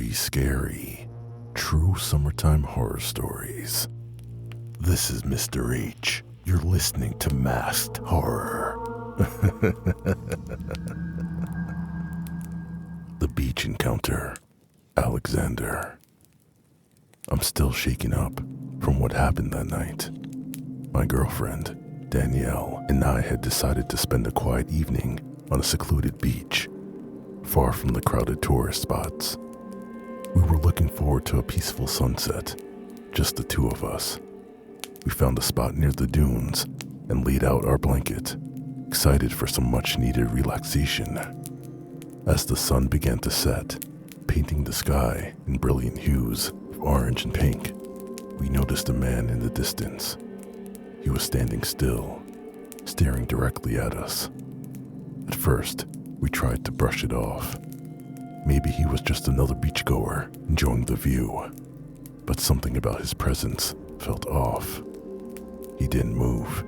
spooky, scary, true summertime horror stories. This is Mr. H. You're listening to Masked Horror. The beach encounter. Alexander. I'm still shaken up from what happened that night. My girlfriend, Danielle, and I had decided to spend a quiet evening on a secluded beach, far from the crowded tourist spots. We were looking forward to a peaceful sunset, just the two of us. We found a spot near the dunes and laid out our blanket, excited for some much-needed relaxation. As the sun began to set, painting the sky in brilliant hues of orange and pink, we noticed a man in the distance. He was standing still, staring directly at us. At first, we tried to brush it off. Maybe he was just another beachgoer enjoying the view, but something about his presence felt off. He didn't move,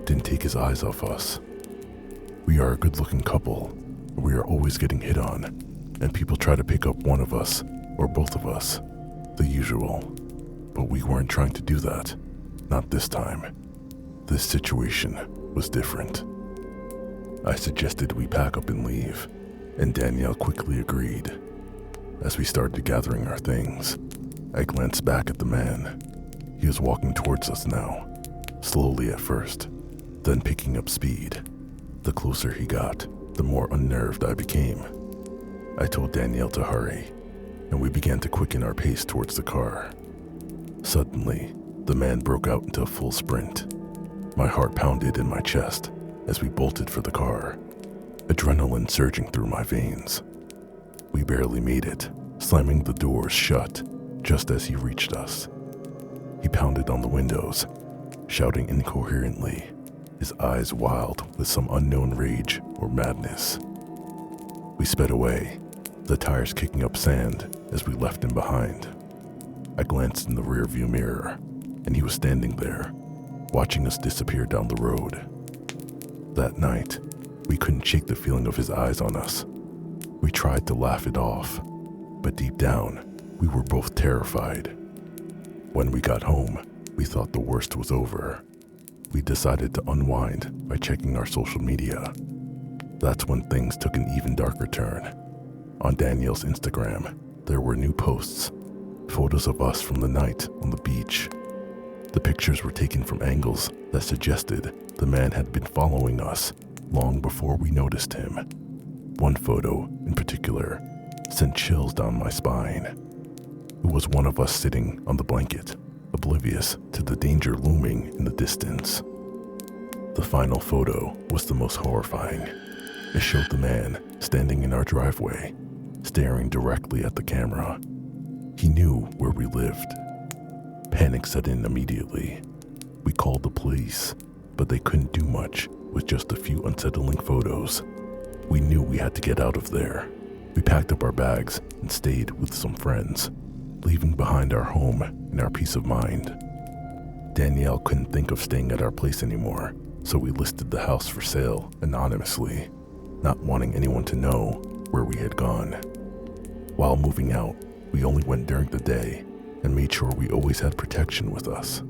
didn't take his eyes off us. We are a good-looking couple, and we are always getting hit on, and people try to pick up one of us or both of us, the usual. But we weren't trying to do that, not this time. This situation was different. I suggested we pack up and leave, and Danielle quickly agreed. As we started gathering our things, I glanced back at the man. He was walking towards us now, slowly at first, then picking up speed. The closer he got, the more unnerved I became. I told Danielle to hurry, and we began to quicken our pace towards the car. Suddenly, the man broke out into a full sprint. My heart pounded in my chest as we bolted for the car, adrenaline surging through my veins. We barely made it, slamming the doors shut just as he reached us. He pounded on the windows, shouting incoherently, his eyes wild with some unknown rage or madness. We sped away, the tires kicking up sand as we left him behind. I glanced in the rearview mirror, and he was standing there, watching us disappear down the road. That night, we couldn't shake the feeling of his eyes on us. We tried to laugh it off, but deep down, we were both terrified. When we got home, we thought the worst was over. We decided to unwind by checking our social media. That's when things took an even darker turn. On Danielle's Instagram, there were new posts, photos of us from the night on the beach. The pictures were taken from angles that suggested the man had been following us long before we noticed him. One photo, in particular, sent chills down my spine. It was one of us sitting on the blanket, oblivious to the danger looming in the distance. The final photo was the most horrifying. It showed the man standing in our driveway, staring directly at the camera. He knew where we lived. Panic set in immediately. We called the police, but they couldn't do much with just a few unsettling photos. We knew we had to get out of there. We packed up our bags and stayed with some friends, leaving behind our home and our peace of mind. Danielle couldn't think of staying at our place anymore, so we listed the house for sale anonymously, not wanting anyone to know where we had gone. While moving out, we only went during the day and made sure we always had protection with us.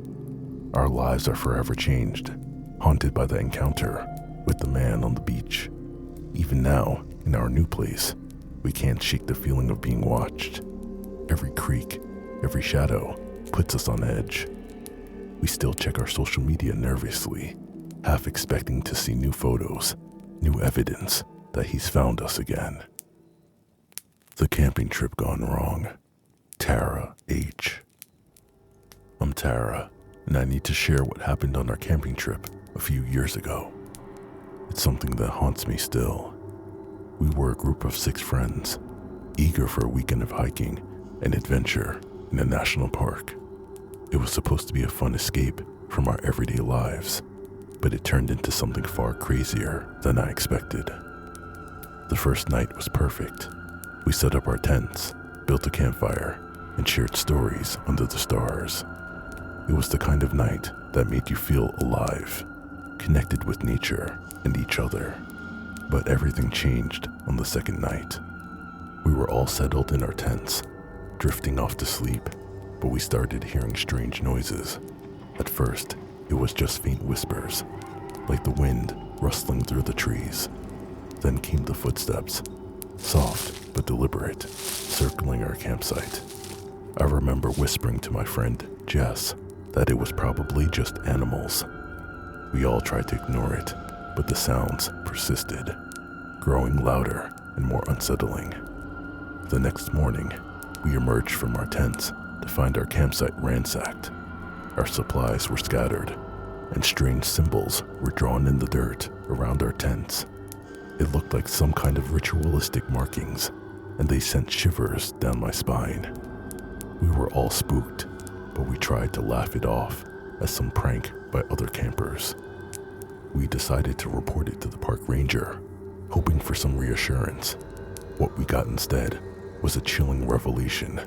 Our lives are forever changed, haunted by the encounter with the man on the beach. Even now, in our new place, we can't shake the feeling of being watched. Every creak, every shadow puts us on edge. We still check our social media nervously, half expecting to see new photos, new evidence that he's found us again. The camping trip gone wrong. Tara H. I'm Tara, and I need to share what happened on our camping trip a few years ago. It's something that haunts me still. We were a group of 6 friends, eager for a weekend of hiking and adventure in a national park. It was supposed to be a fun escape from our everyday lives, but it turned into something far crazier than I expected. The first night was perfect. We set up our tents, built a campfire, and shared stories under the stars. It was the kind of night that made you feel alive, connected with nature and each other. But everything changed on the second night. We were all settled in our tents, drifting off to sleep, but we started hearing strange noises. At first, it was just faint whispers, like the wind rustling through the trees. Then came the footsteps, soft but deliberate, circling our campsite. I remember whispering to my friend, Jess, that it was probably just animals. We all tried to ignore it, but the sounds persisted, growing louder and more unsettling. The next morning, we emerged from our tents to find our campsite ransacked. Our supplies were scattered, and strange symbols were drawn in the dirt around our tents. It looked like some kind of ritualistic markings, and they sent shivers down my spine. We were all spooked, but we tried to laugh it off as some prank by other campers. We decided to report it to the park ranger, hoping for some reassurance. What we got instead was a chilling revelation.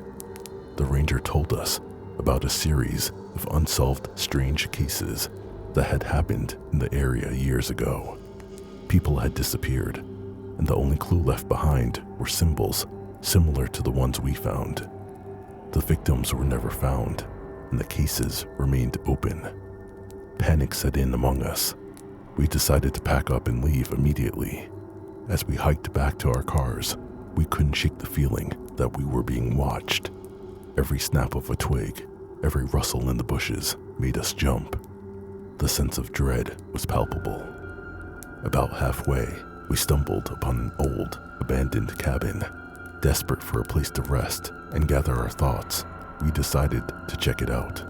The ranger told us about a series of unsolved strange cases that had happened in the area years ago. People had disappeared, and the only clue left behind were symbols similar to the ones we found. The victims were never found, and the cases remained open. Panic set in among us. We decided to pack up and leave immediately. As we hiked back to our cars, we couldn't shake the feeling that we were being watched. Every snap of a twig, every rustle in the bushes made us jump. The sense of dread was palpable. About halfway, we stumbled upon an old, abandoned cabin. Desperate for a place to rest and gather our thoughts, we decided to check it out.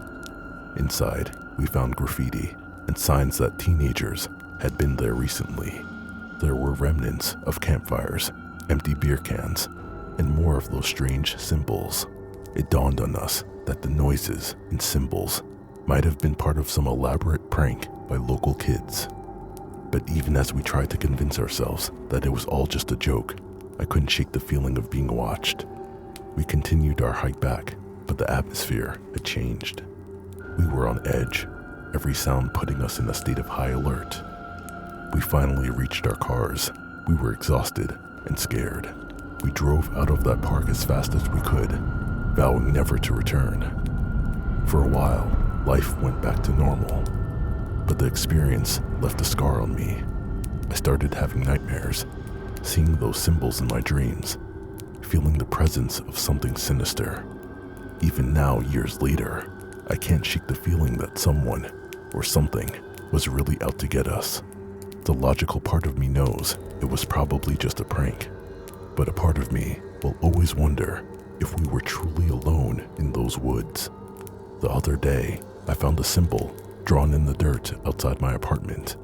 Inside, we found graffiti and signs that teenagers had been there recently. There were remnants of campfires, empty beer cans, and more of those strange symbols. It dawned on us that the noises and symbols might have been part of some elaborate prank by local kids. But even as we tried to convince ourselves that it was all just a joke, I couldn't shake the feeling of being watched. We continued our hike back, but the atmosphere had changed. We were on edge, every sound putting us in a state of high alert. We finally reached our cars. We were exhausted and scared. We drove out of that park as fast as we could, vowing never to return. For a while, life went back to normal, but the experience left a scar on me. I started having nightmares, seeing those symbols in my dreams, feeling the presence of something sinister. Even now, years later, I can't shake the feeling that someone or something was really out to get us. The logical part of me knows it was probably just a prank, but a part of me will always wonder if we were truly alone in those woods. The other day, I found a symbol drawn in the dirt outside my apartment.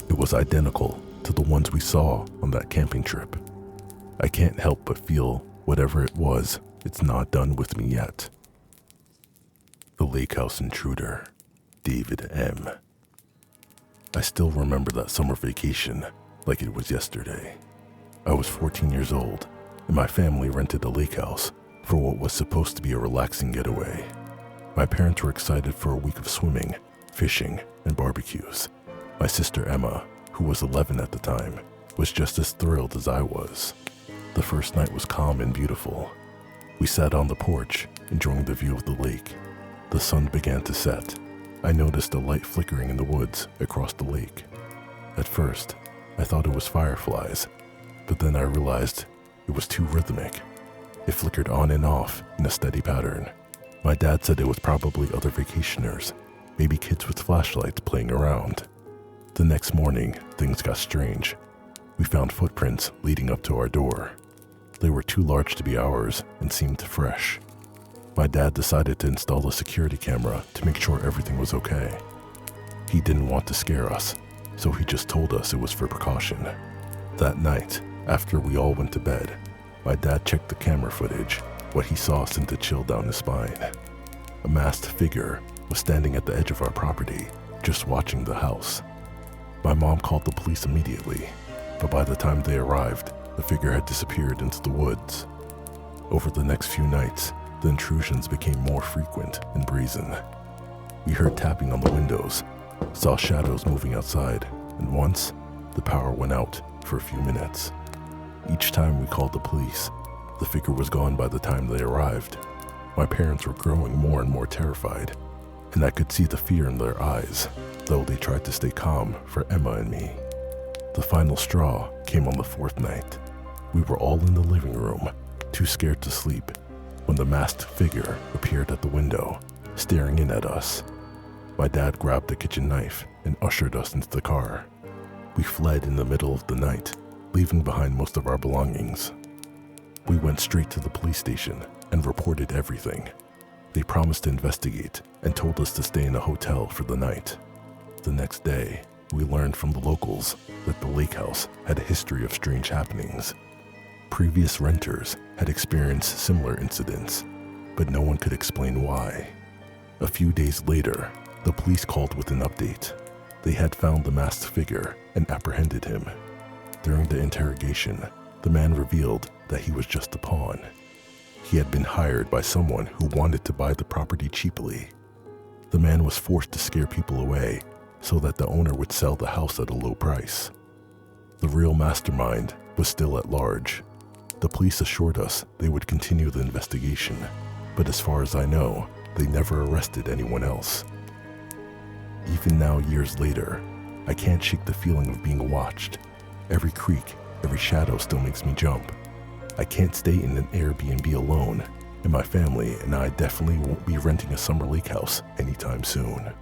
It was identical to the ones we saw on that camping trip. I can't help but feel whatever it was, it's not done with me yet. The Lake House Intruder, David M. I still remember that summer vacation like it was yesterday. I was 14 years old, and my family rented a lake house for what was supposed to be a relaxing getaway. My parents were excited for a week of swimming, fishing, and barbecues. My sister Emma, who was 11 at the time, was just as thrilled as I was. The first night was calm and beautiful. We sat on the porch, enjoying the view of the lake. The sun began to set. I noticed a light flickering in the woods across the lake. At first, I thought it was fireflies, but then I realized it was too rhythmic. It flickered on and off in a steady pattern. My dad said it was probably other vacationers, maybe kids with flashlights playing around. The next morning, things got strange. We found footprints leading up to our door. They were too large to be ours and seemed fresh. My dad decided to install a security camera to make sure everything was okay. He didn't want to scare us, so he just told us it was for precaution. That night, after we all went to bed, my dad checked the camera footage. What he saw sent a chill down his spine. A masked figure was standing at the edge of our property, just watching the house. My mom called the police immediately, but by the time they arrived, the figure had disappeared into the woods. Over the next few nights, the intrusions became more frequent and brazen. We heard tapping on the windows, saw shadows moving outside, and once, the power went out for a few minutes. Each time we called the police, the figure was gone by the time they arrived. My parents were growing more and more terrified, and I could see the fear in their eyes, though they tried to stay calm for Emma and me. The final straw came on the fourth night. We were all in the living room, too scared to sleep, when the masked figure appeared at the window, staring in at us. My dad grabbed a kitchen knife and ushered us into the car. We fled in the middle of the night, leaving behind most of our belongings. We went straight to the police station and reported everything. They promised to investigate and told us to stay in a hotel for the night. The next day, we learned from the locals that the lake house had a history of strange happenings. Previous renters had experienced similar incidents, but no one could explain why. A few days later, the police called with an update. They had found the masked figure and apprehended him. During the interrogation, the man revealed that he was just a pawn. He had been hired by someone who wanted to buy the property cheaply. The man was forced to scare people away so that the owner would sell the house at a low price. The real mastermind was still at large. The police assured us they would continue the investigation, but as far as I know, they never arrested anyone else. Even now, years later, I can't shake the feeling of being watched. Every creak, every shadow still makes me jump. I can't stay in an Airbnb alone, and my family and I definitely won't be renting a summer lake house anytime soon.